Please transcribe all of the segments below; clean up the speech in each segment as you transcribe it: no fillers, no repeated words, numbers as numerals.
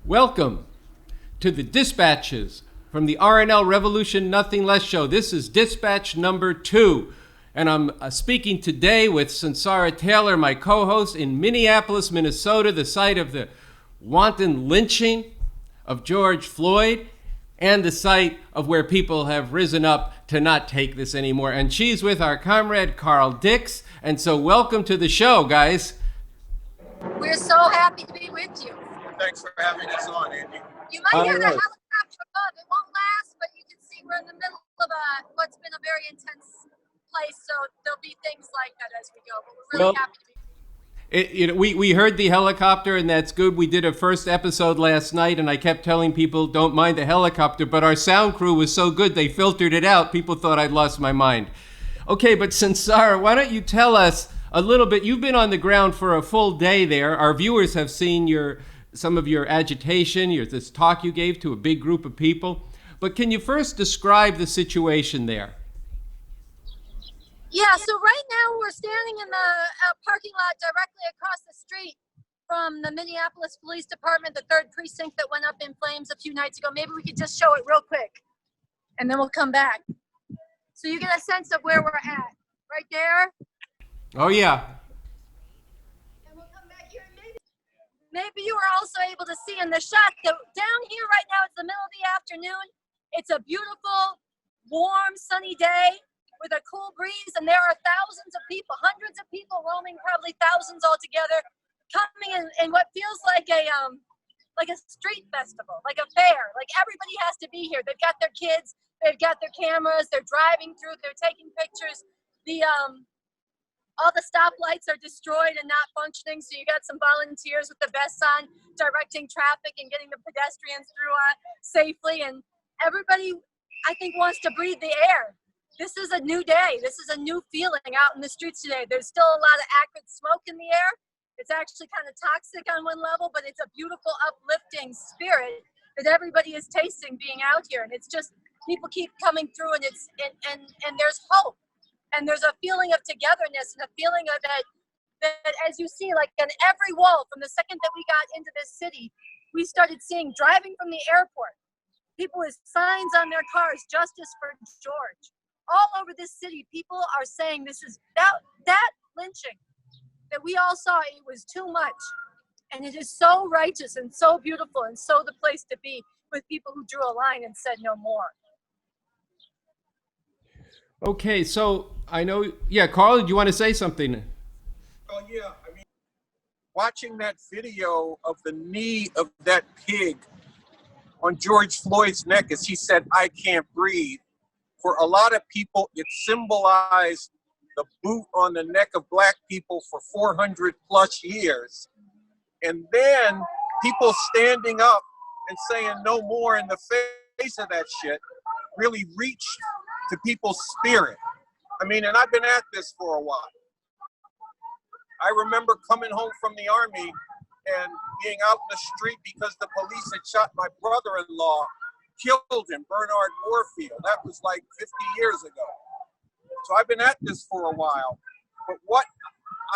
Welcome to the dispatches from the RNL Revolution Nothing Less show. This is dispatch number 2, and I'm speaking today with Sunsara Taylor, my co-host, in Minneapolis, Minnesota, the site of the wanton lynching of George Floyd, and the site of where people have risen up to not take this anymore. And she's with our comrade Carl Dix, and so welcome to the show, guys. We're so happy to be with you. Thanks for having us on, Andy. You might hear the helicopter above. It won't last, but you can see we're in the middle of what's been a very intense place, so there'll be things like that as we go. But we're really happy to be. We heard the helicopter, and that's good. We did a first episode last night, and I kept telling people, don't mind the helicopter, but our sound crew was so good, they filtered it out. People thought I'd lost my mind. Okay, but Sunsara, why don't you tell us a little bit? You've been on the ground for a full day there. Our viewers have seen some of your agitation, this talk you gave to a big group of people. But can you first describe the situation there? Yeah, so right now we're standing in the parking lot directly across the street from the Minneapolis Police Department, the 3rd precinct that went up in flames a few nights ago. Maybe we could just show it real quick, and then we'll come back. So you get a sense of where we're at. Right there. Oh, yeah. And we'll come back here. Maybe you were also able to see in the shot that down here right now, it's the middle of the afternoon. It's a beautiful, warm, sunny day with a cool breeze, and there are thousands of people, hundreds of people roaming, probably thousands altogether, coming in what feels like a street festival, like a fair. Like everybody has to be here. They've got their kids, they've got their cameras, they're driving through, they're taking pictures. All the stoplights are destroyed and not functioning, so you got some volunteers with the vests on directing traffic and getting the pedestrians through safely. And everybody, I think, wants to breathe the air. This is a new day. This is a new feeling out in the streets today. There's still a lot of acrid smoke in the air. It's actually kind of toxic on one level, but it's a beautiful, uplifting spirit that everybody is tasting being out here. And it's just, people keep coming through, and and there's hope. And there's a feeling of togetherness and a feeling of that as you see, like on every wall, from the second that we got into this city, we started seeing, driving from the airport, people with signs on their cars, justice for George. All over this city, people are saying this is that lynching that we all saw, it was too much. And it is so righteous and so beautiful and so the place to be, with people who drew a line and said no more. Okay, so I know, Carl, do you want to say something? Oh, yeah. I mean, watching that video of the knee of that pig on George Floyd's neck as he said, "I can't breathe," for a lot of people, it symbolized the boot on the neck of Black people for 400 plus years. And then people standing up and saying no more in the face of that shit really reached to people's spirit. I mean, and I've been at this for a while. I remember coming home from the Army and being out in the street because the police had shot my brother-in-law, killed him, Bernard Warfield. That was like 50 years ago. So I've been at this for a while. But what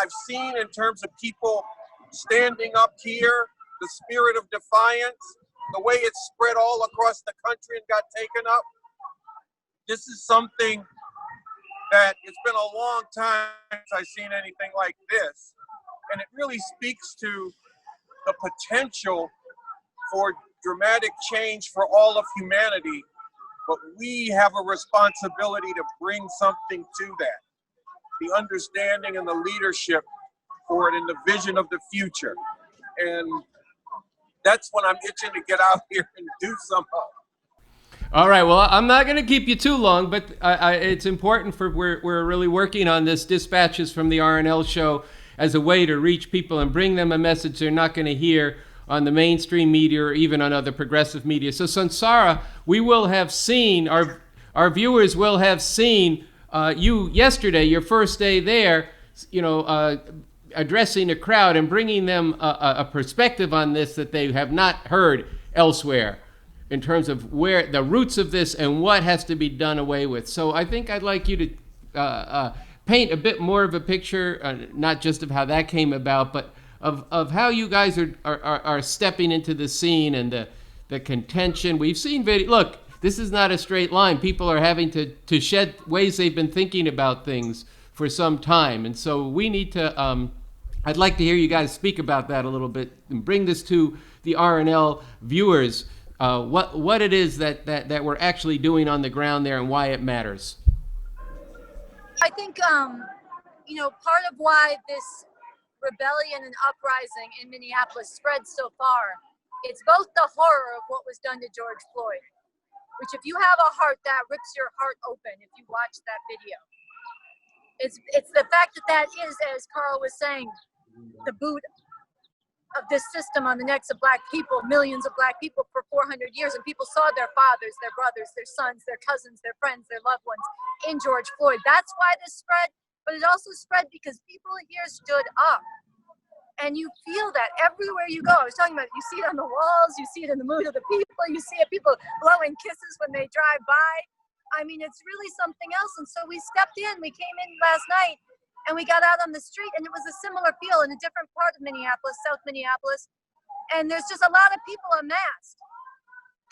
I've seen in terms of people standing up here, the spirit of defiance, the way it spread all across the country and got taken up, this is something that it's been a long time since I've seen anything like this. And it really speaks to the potential for dramatic change for all of humanity. But we have a responsibility to bring something to that. The understanding and the leadership for it and the vision of the future. And that's when I'm itching to get out here and do something. All right, well, I'm not going to keep you too long, but it's important we're really working on this dispatches from the RNL show as a way to reach people and bring them a message they're not going to hear on the mainstream media or even on other progressive media. So Sunsara, we will have seen, our viewers will have seen you yesterday, your first day there, addressing a crowd and bringing them a perspective on this that they have not heard elsewhere, in terms of where the roots of this and what has to be done away with. So I think I'd like you to paint a bit more of a picture, not just of how that came about, but of how you guys are stepping into the scene and the contention. We've seen video. Look, this is not a straight line. People are having to shed ways they've been thinking about things for some time. And so we need to, I'd like to hear you guys speak about that a little bit and bring this to the RNL viewers, what it is that we're actually doing on the ground there and why it matters. I think, part of why this rebellion and uprising in Minneapolis spread so far, it's both the horror of what was done to George Floyd, which if you have a heart, that rips your heart open if you watch that video. It's the fact that is, as Carl was saying, the boot of this system on the necks of black people, millions of black people for 400 years, and people saw their fathers, their brothers, their sons, their cousins, their friends, their loved ones in George Floyd. That's why this spread, but it also spread because people here stood up. And you feel that everywhere you go. I was talking about it. You see it on the walls, you see it in the mood of the people, you see it people blowing kisses when they drive by. I mean, it's really something else. And so we stepped in, we came in last night and we got out on the street and it was a similar feel in a different part of Minneapolis, South Minneapolis. And there's just a lot of people unmasked.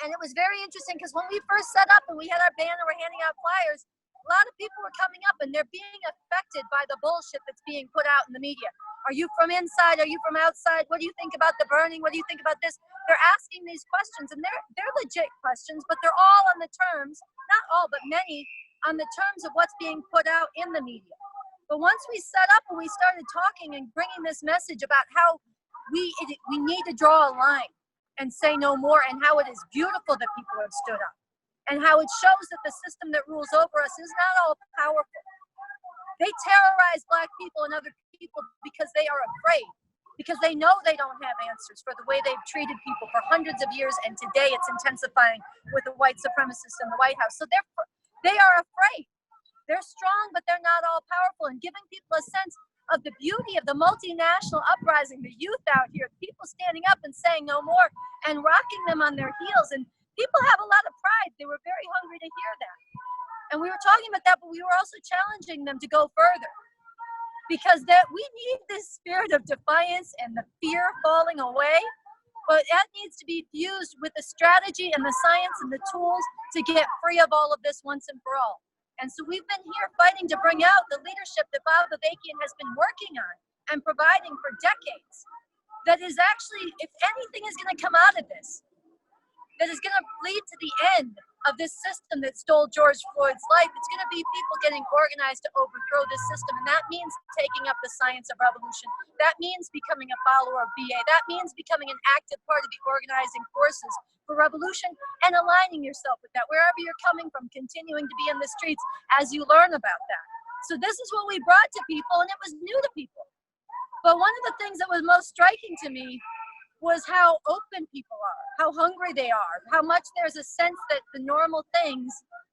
And it was very interesting because when we first set up and we had our banner, we're handing out flyers, a lot of people were coming up and they're being affected by the bullshit that's being put out in the media. Are you from inside? Are you from outside? What do you think about the burning? What do you think about this? They're asking these questions and they're legit questions, but they're all on the terms, not all, but many on the terms of what's being put out in the media. But once we set up and we started talking and bringing this message about how we need to draw a line and say no more, and how it is beautiful that people have stood up, and how it shows that the system that rules over us is not all powerful. They terrorize black people and other people because they are afraid, because they know they don't have answers for the way they've treated people for hundreds of years, and today it's intensifying with the white supremacists in the White House. So they are afraid. They're strong, but they're not all powerful, and giving people a sense of the beauty of the multinational uprising, the youth out here, people standing up and saying no more and rocking them on their heels. And people have a lot of pride. They were very hungry to hear that. And we were talking about that, but we were also challenging them to go further, because we need this spirit of defiance and the fear falling away, but that needs to be fused with the strategy and the science and the tools to get free of all of this once and for all. And so we've been here fighting to bring out the leadership that Bob Avakian has been working on and providing for decades. That is actually, if anything is going to come out of this, that is going to lead to the end of this system that stole George Floyd's life, it's going to be people getting organized to overthrow this system. And that means taking up the science of revolution. That means becoming a follower of BA. That means becoming an active part of the organizing forces for revolution and aligning yourself with that. Wherever you're coming from, continuing to be in the streets as you learn about that. So this is what we brought to people, and it was new to people. But one of the things that was most striking to me was how open people are, how hungry they are, how much there's a sense that the normal things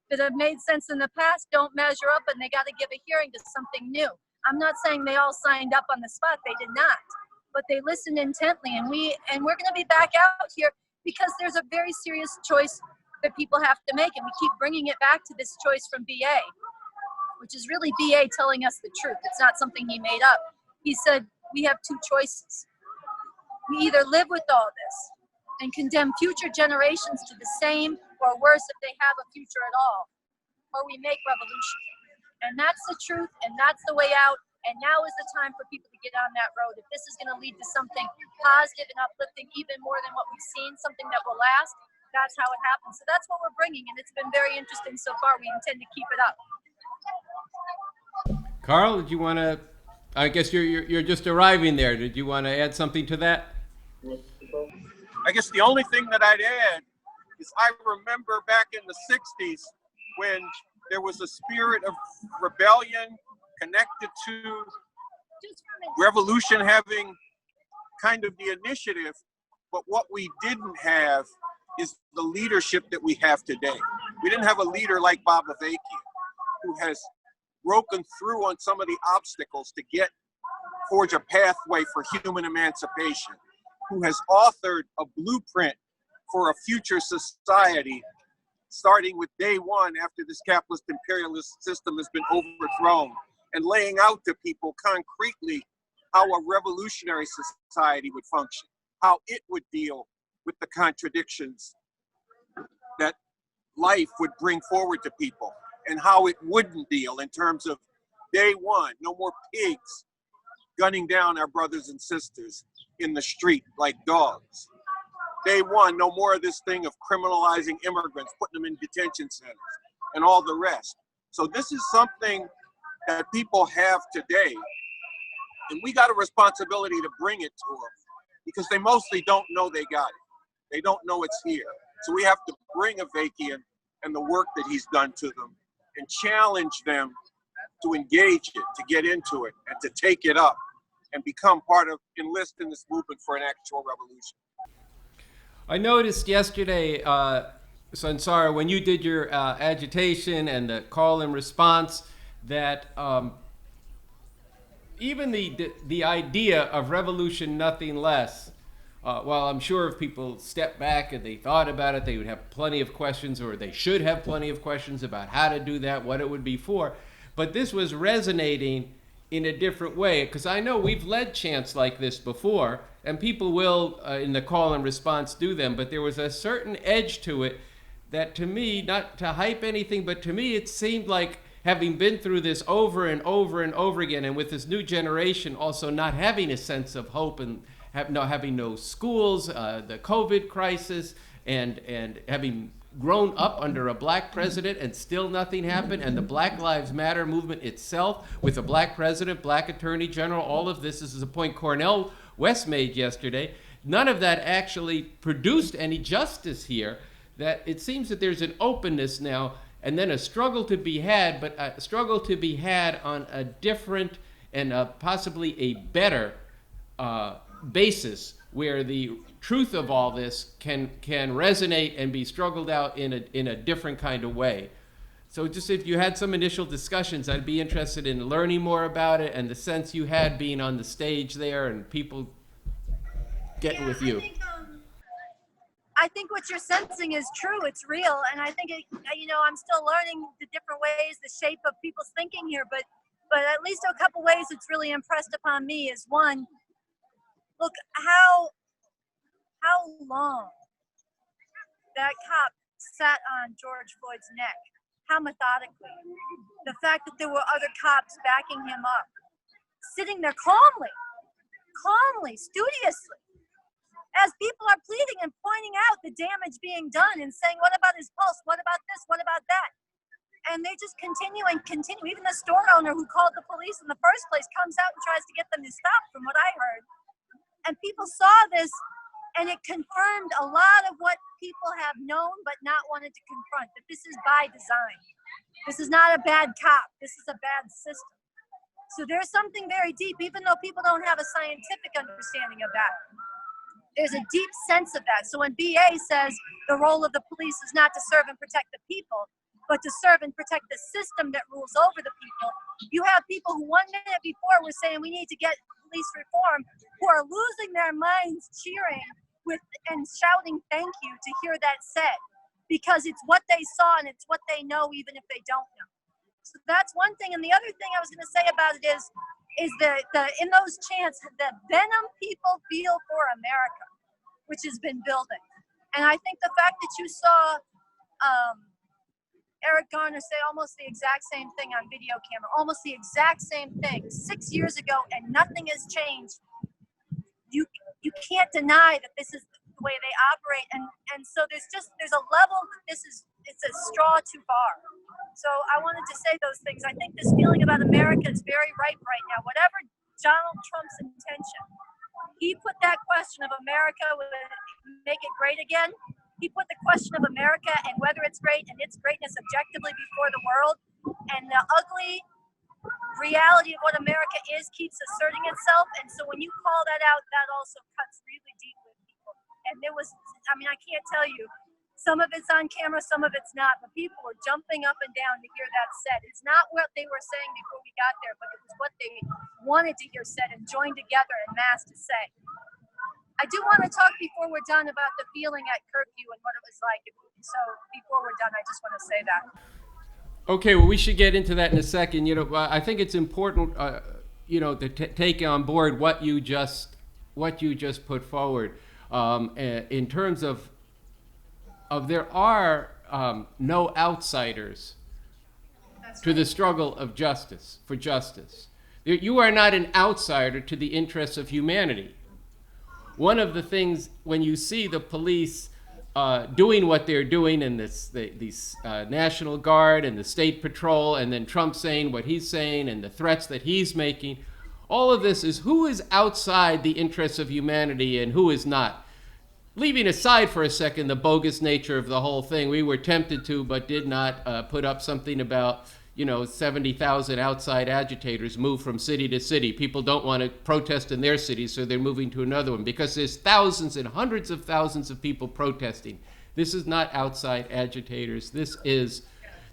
that have made sense in the past don't measure up and they got to give a hearing to something new. I'm not saying they all signed up on the spot, they did not, but they listened intently, and we're going to be back out here because there's a very serious choice that people have to make, and we keep bringing it back to this choice from BA, which is really BA telling us the truth. It's not something he made up. He said, we have two choices. We either live with all this and condemn future generations to the same or worse if they have a future at all, or we make revolution. And that's the truth, and that's the way out. And now is the time for people to get on that road. If this is going to lead to something positive and uplifting, even more than what we've seen, something that will last, that's how it happens. So that's what we're bringing, and it's been very interesting so far. We intend to keep it up. Carl, did you want to? I guess you're just arriving there. Did you want to add something to that? I guess the only thing that I'd add is I remember back in the 60s when there was a spirit of rebellion connected to revolution having kind of the initiative, but what we didn't have is the leadership that we have today. We didn't have a leader like Bob Avakian, who has broken through on some of the obstacles to forge a pathway for human emancipation, who has authored a blueprint for a future society, starting with day one after this capitalist imperialist system has been overthrown, and laying out to people concretely how a revolutionary society would function, how it would deal with the contradictions that life would bring forward to people, and how it wouldn't deal in terms of day one, no more pigs gunning down our brothers and sisters in the street like dogs. Day one, no more of this thing of criminalizing immigrants, putting them in detention centers, and all the rest. So this is something that people have today, and we got a responsibility to bring it to them, because they mostly don't know they got it. They don't know it's here. So we have to bring Avakian and the work that he's done to them and challenge them to engage it, to get into it, and to take it up and become part of, enlist in this movement for an actual revolution. I noticed yesterday, Sunsara, when you did your agitation and the call and response, that even the idea of revolution, nothing less, while I'm sure if people stepped back and they thought about it, they would have plenty of questions, or they should have plenty of questions about how to do that, what it would be for. But this was resonating in a different way, because I know we've led chants like this before, and people will, in the call and response, do them, but there was a certain edge to it that, to me, not to hype anything, but to me it seemed like, having been through this over and over and over again, and with this new generation also not having a sense of hope, and having no schools, the COVID crisis, and having grown up under a black president and still nothing happened, and the Black Lives Matter movement itself with a black president, black attorney general, all of this is a point Cornel West made yesterday. None of that actually produced any justice here. That it seems that there's an openness now, and then a struggle to be had, but a struggle to be had on a different and possibly a better basis, where the truth of all this can resonate and be struggled out in a different kind of way. So just if you had some initial discussions, I'd be interested in learning more about it, and the sense you had being on the stage there and people getting with you. I think what you're sensing is true. It's real, and I think I'm still learning the different ways, the shape of people's thinking here. But at least a couple ways it's really impressed upon me is, one, look how long that cop sat on George Floyd's neck. How methodically. The fact that there were other cops backing him up, sitting there calmly, studiously, as people are pleading and pointing out the damage being done and saying, what about his pulse? What about this? What about that? And they just continue. Even the store owner who called the police in the first place comes out and tries to get them to stop, from what I heard. And people saw this, and it confirmed a lot of what people have known but not wanted to confront, that this is by design. This is not a bad cop. This is a bad system. So there's something very deep, even though people don't have a scientific understanding of that. There's a deep sense of that. So when BA says the role of the police is not to serve and protect the people, but to serve and protect the system that rules over the people, you have people who 1 minute before were saying we need to get police reform, who are losing their minds cheering and shouting thank you to hear that said, because it's what they saw and it's what they know, even if they don't know. So that's one thing. And the other thing I was going to say about it is the in those chants, the venom people feel for America, which has been building. And I think the fact that you saw Eric Garner say almost the exact same thing on video camera, almost the exact same thing 6 years ago, and nothing has changed. You can't deny that this is the way they operate, and so there's a level that it's a straw too far. So I wanted to say those things. I think this feeling about America is very ripe right now. Whatever Donald Trump's intention, he put that question of America, will it make it great again? He put the question of America and whether it's great and its greatness objectively before the world, and the ugly reality of what America is keeps asserting itself. And so when you call that out, that also cuts really deep with people. And I can't tell you, some of it's on camera, some of it's not, but people were jumping up and down to hear that said. It's not what they were saying before we got there, but it was what they wanted to hear said and joined together en masse to say. I do want to talk before we're done about the feeling at curfew and what it was like. So before we're done, I just want to say that. Okay, well, we should get into that in a second. I think it's important, to take on board what you just put forward. In terms of there are no outsiders to the struggle of justice, for justice. You are not an outsider to the interests of humanity. One of the things, when you see the police doing what they're doing, and these National Guard and the State Patrol, and then Trump saying what he's saying and the threats that he's making, all of this is who is outside the interests of humanity and who is not. Leaving aside for a second the bogus nature of the whole thing, we were tempted to, but did not put up something about 70,000 outside agitators move from city to city. People don't want to protest in their city, so they're moving to another one because there's thousands and hundreds of thousands of people protesting. This is not outside agitators. This is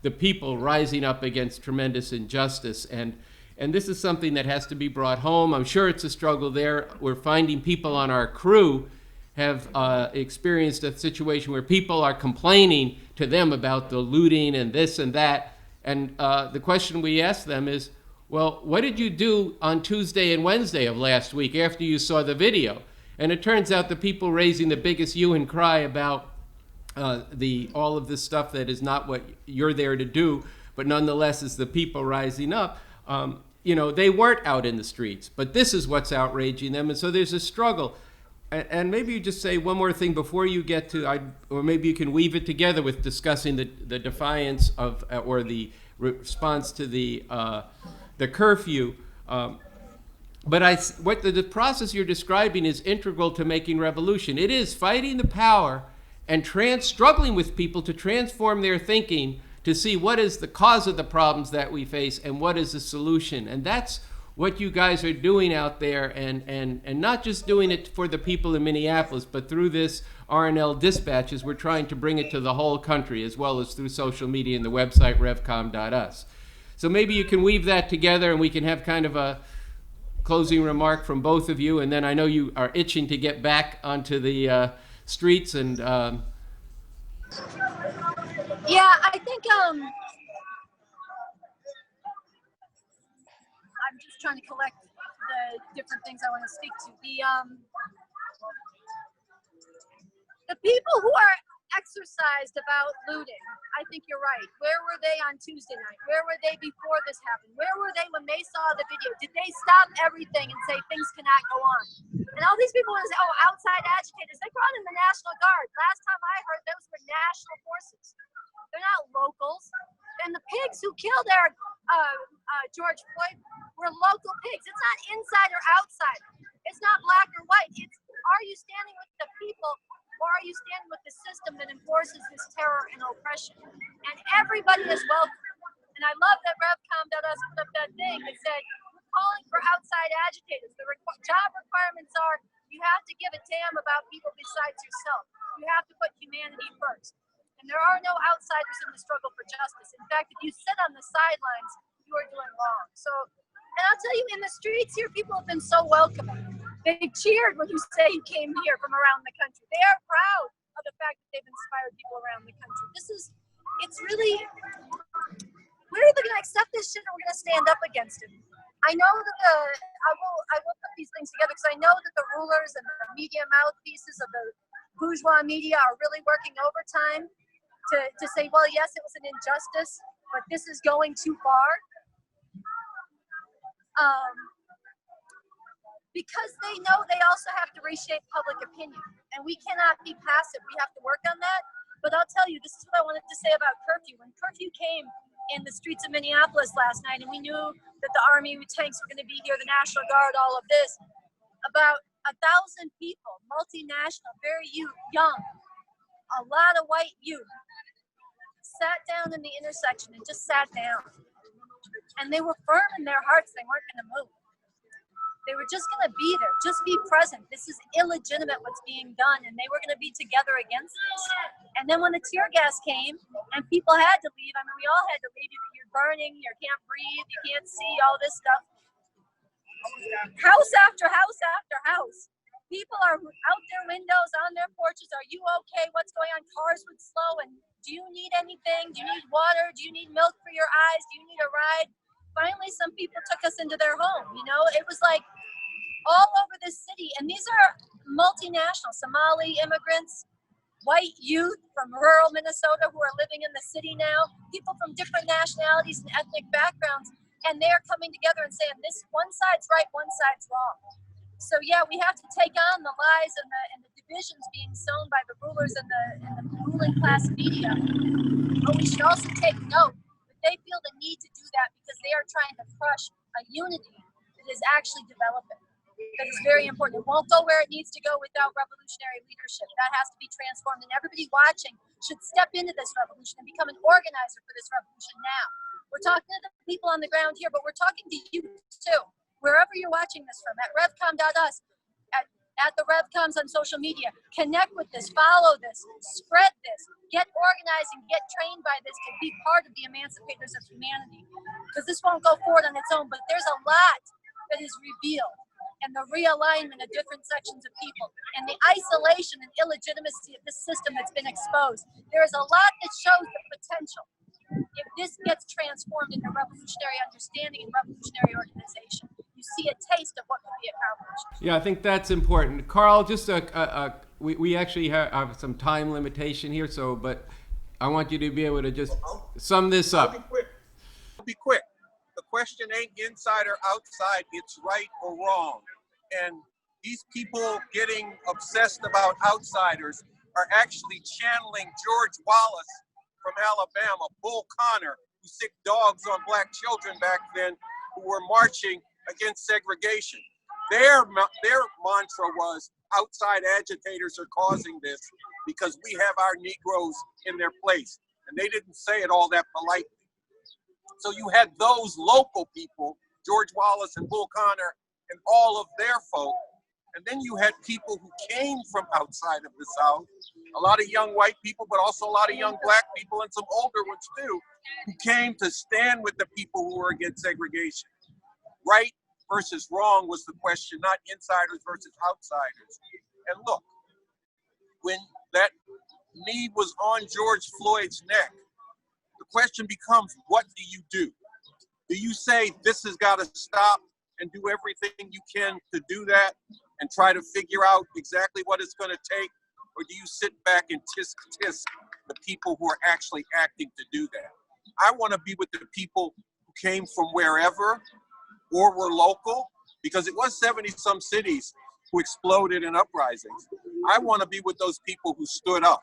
the people rising up against tremendous injustice. And this is something that has to be brought home. I'm sure it's a struggle there. We're finding people on our crew have experienced a situation where people are complaining to them about the looting and this and that. And the question we ask them is, well, what did you do on Tuesday and Wednesday of last week after you saw the video? And it turns out the people raising the biggest hue and cry about all of this stuff that is not what you're there to do, but nonetheless is the people rising up. They weren't out in the streets, but this is what's outraging them. And so there's a struggle. And maybe you just say one more thing before you get to, or maybe you can weave it together with discussing the defiance of, or the response to the curfew. But what the process you're describing is integral to making revolution. It is fighting the power and struggling with people to transform their thinking to see what is the cause of the problems that we face and what is the solution. And that's what you guys are doing out there, and not just doing it for the people in Minneapolis, but through this RNL Dispatches, we're trying to bring it to the whole country, as well as through social media and the website revcom.us. So maybe you can weave that together and we can have kind of a closing remark from both of you, and then I know you are itching to get back onto the streets and... Yeah, I think I'm just trying to collect the different things I want to speak to. The people who are exercised about looting, I think you're right. Where were they on Tuesday night? Where were they before this happened? Where were they when they saw the video? Did they stop everything and say things cannot go on? And all these people want to say, oh, outside agitators, they brought in the National Guard. Last time I heard, those were national forces. They're not locals. And the pigs who killed George Floyd were local pigs. It's not inside or outside. It's not black or white. It's, are you standing with the people, or are you standing with the system that enforces this terror and oppression? And everybody is welcome. And I love that revcom.us put up that thing that said, we're calling for outside agitators. The job requirements are, you have to give a damn about people besides yourself. You have to put humanity first. And there are no outsiders in the struggle for justice. In fact, if you sit on the sidelines, you are doing wrong. So, and I'll tell you, in the streets here, people have been so welcoming. They cheered when you say you came here from around the country. They are proud of the fact that they've inspired people around the country. It's really, we're either going to accept this shit or we're going to stand up against it. I know that I will put these things together because I know that the rulers and the media mouthpieces of the bourgeois media are really working overtime to say, well, yes, it was an injustice, but this is going too far. Because they know they also have to reshape public opinion. And we cannot be passive. We have to work on that. But I'll tell you, this is what I wanted to say about curfew. When curfew came in the streets of Minneapolis last night, and we knew that the Army tanks were going to be here, the National Guard, all of this, about 1,000 people, multinational, very young, a lot of white youth, sat down in the intersection and just sat down. And they were firm in their hearts. They weren't going to move. They were just going to be there, just be present. This is illegitimate what's being done, and they were going to be together against this. And then when the tear gas came and people had to leave, I mean, we all had to leave. You're burning, you can't breathe, you can't see, all this stuff. House after house after house. People are out their windows, on their porches. Are you okay? What's going on? Cars would slow. And do you need anything? Do you need water? Do you need milk for your eyes? Do you need a ride? finally some people took us into their home. You know, it was like all over this city. And these are multinational Somali immigrants, white youth from rural Minnesota who are living in the city now, people from different nationalities and ethnic backgrounds. And they're coming together and saying, this one side's right, one side's wrong. So yeah, we have to take on the lies and the divisions being sown by the rulers and the ruling class media. But we should also take note that they feel the need to do that because they are trying to crush a unity that is actually developing. That is very important. It won't go where it needs to go without revolutionary leadership. That has to be transformed, and everybody watching should step into this revolution and become an organizer for this revolution now. We're talking to the people on the ground here, but we're talking to you too. Wherever you're watching this from, at revcom.us, at the RevComs on social media, connect with this, follow this, spread this, get organized and get trained by this to be part of the emancipators of humanity. Because this won't go forward on its own, but there's a lot that is revealed, and the realignment of different sections of people, and the isolation and illegitimacy of this system that's been exposed. There is a lot that shows the potential if this gets transformed into revolutionary understanding and revolutionary organization. You see a taste of what can be accomplished. Yeah, I think that's important. Carl, just we actually have some time limitation here, but I want you to be able to just sum this up. I'll be quick. The question ain't inside or outside, it's right or wrong. And these people getting obsessed about outsiders are actually channeling George Wallace from Alabama, Bull Connor, who sicked dogs on black children back then who were marching against segregation. Their mantra was, outside agitators are causing this because we have our Negroes in their place. And they didn't say it all that politely. So you had those local people, George Wallace and Bull Connor and all of their folk. And then you had people who came from outside of the South, a lot of young white people, but also a lot of young black people and some older ones too, who came to stand with the people who were against segregation. Right versus wrong was the question, not insiders versus outsiders. And look, when that knee was on George Floyd's neck, the question becomes, what do you do? Do you say this has got to stop and do everything you can to do that and try to figure out exactly what it's going to take? Or do you sit back and tisk the people who are actually acting to do that? I want to be with the people who came from wherever or were local, because it was 70-some cities who exploded in uprisings. I want to be with those people who stood up,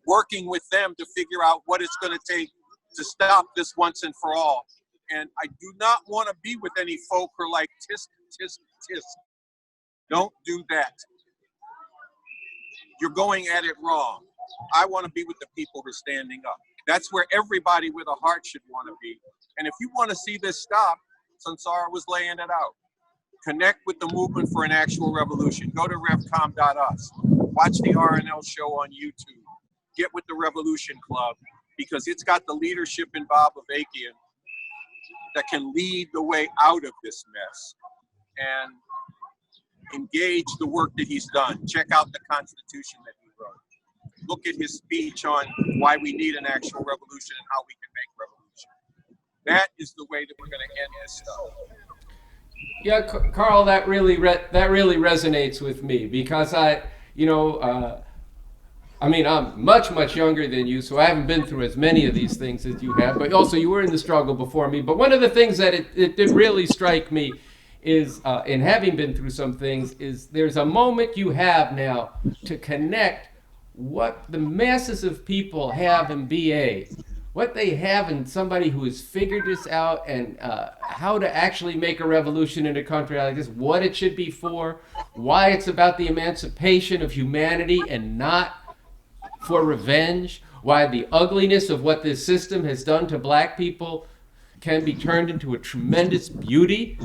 working with them to figure out what it's going to take to stop this once and for all. And I do not want to be with any folk who are like, tisk. Don't do that. You're going at it wrong. I want to be with the people who are standing up. That's where everybody with a heart should want to be. And if you want to see this stop, Sunsara was laying it out. Connect with the movement for an actual revolution. Go to revcom.us. Watch the RNL Show on YouTube. Get with the Revolution Club, because it's got the leadership in Bob Avakian that can lead the way out of this mess and engage the work that he's done. Check out the Constitution that he wrote. Look at his speech on why we need an actual revolution and how we can make revolution. That is the way that we're going to end this stuff. Yeah, Carl, that really resonates with me, because I'm much younger than you, so I haven't been through as many of these things as you have, but also you were in the struggle before me. But one of the things that it did really strike me is, in having been through some things, is there's a moment you have now to connect what the masses of people have in BA, what they have in somebody who has figured this out, and how to actually make a revolution in a country like this, what it should be for, why it's about the emancipation of humanity and not for revenge, why the ugliness of what this system has done to black people can be turned into a tremendous beauty,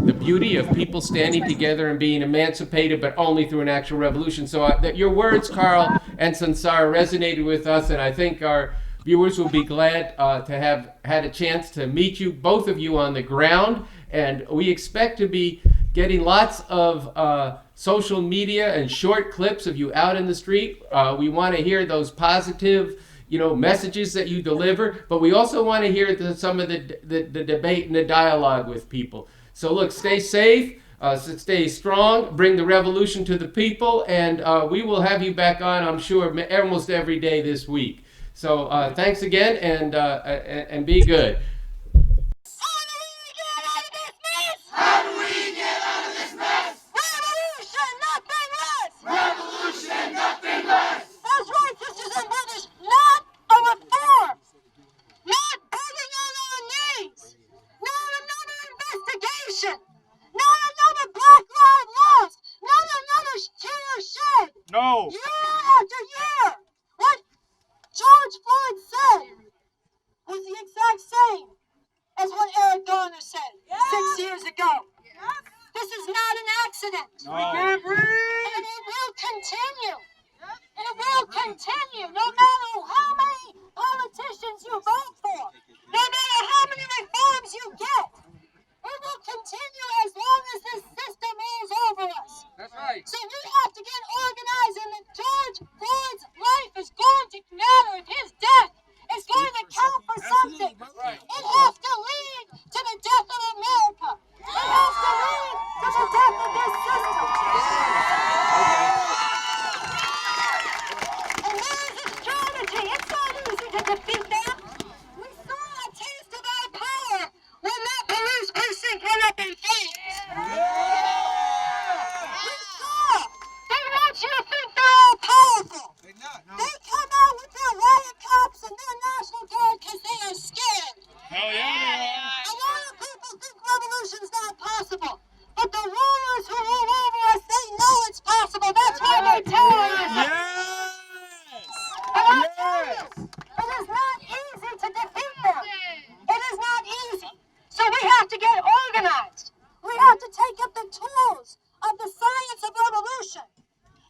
the beauty of people standing together and being emancipated, but only through an actual revolution. So that your words, Carl and Sunsara, resonated with us, and I think our viewers will be glad to have had a chance to meet you, both of you, on the ground. And we expect to be getting lots of social media and short clips of you out in the street. We want to hear those positive, messages that you deliver, but we also want to hear some of the debate and the dialogue with people. So look, stay safe, stay strong, bring the revolution to the people, and we will have you back on, I'm sure, almost every day this week. So thanks again, and be good. How do we get out of this mess? Revolution, nothing less! Revolution, nothing less! That's right, sisters and brothers, not a reform! Not begging on our knees! Not another investigation! Not another Black Lives Lost! Not another tear shed! No! Year after year! What George Floyd said was the exact same as what Eric Garner said 6 years ago. This is not an accident. No. We can't breathe. And it will continue. It will continue no matter how many politicians you vote for, no matter how many reforms you get. It will continue as long as this system rules over us. That's right. So we have to get organized, and that George Floyd's life is going to matter. If his death is going to count for something, it has to lead to the death of America. It has to lead to the death of this system. And there is a strategy. It's not easy to defeat them. We saw a taste of our power when that police precinct went up in flames. We saw. They want you to think they're all powerful. They come out with their riot cops and their National Guard because they are scared. Hell yeah! A lot of people think revolution's not possible. But the rulers who rule over us, they know it's possible. That's why they're terrorists. Yes! And I tell you, it is not easy to defeat them. It is not easy. So we have to get organized. We have to take up the tools of the science of revolution.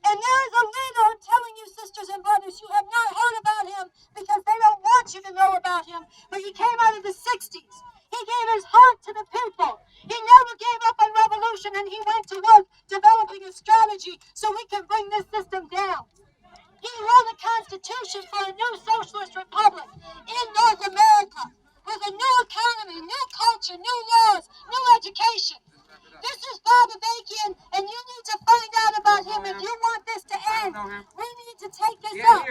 And there is a leader, I'm telling you, sisters and brothers, you have not heard about him because they don't want you to know about him. But he came out of the 60s. He gave his heart to the people. He never gave up on revolution, and he went to work developing a strategy so we can bring this system down. He wrote a constitution for a new socialist republic in North America with a new economy, new culture, new laws, new education. This is Bob Avakian, and you need to find out about him if you want this to end. We need to take this up,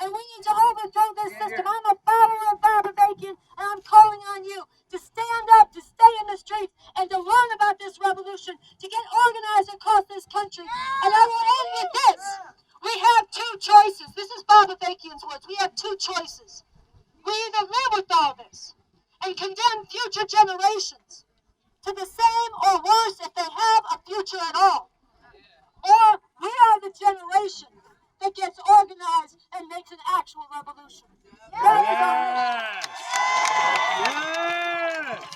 and we need to overthrow this system. I'm a follower of Bob Avakian, and I'm calling on you to stand up, to stay in the streets, and to learn about this revolution, to get organized across this country. And I will end with this. We have two choices. This is Bob Avakian's words. We have two choices. We either live with all this and condemn future generations to the same or worse if they have a future at all. Or we are the generation that gets organized and makes an actual revolution. That is our mission. Yes!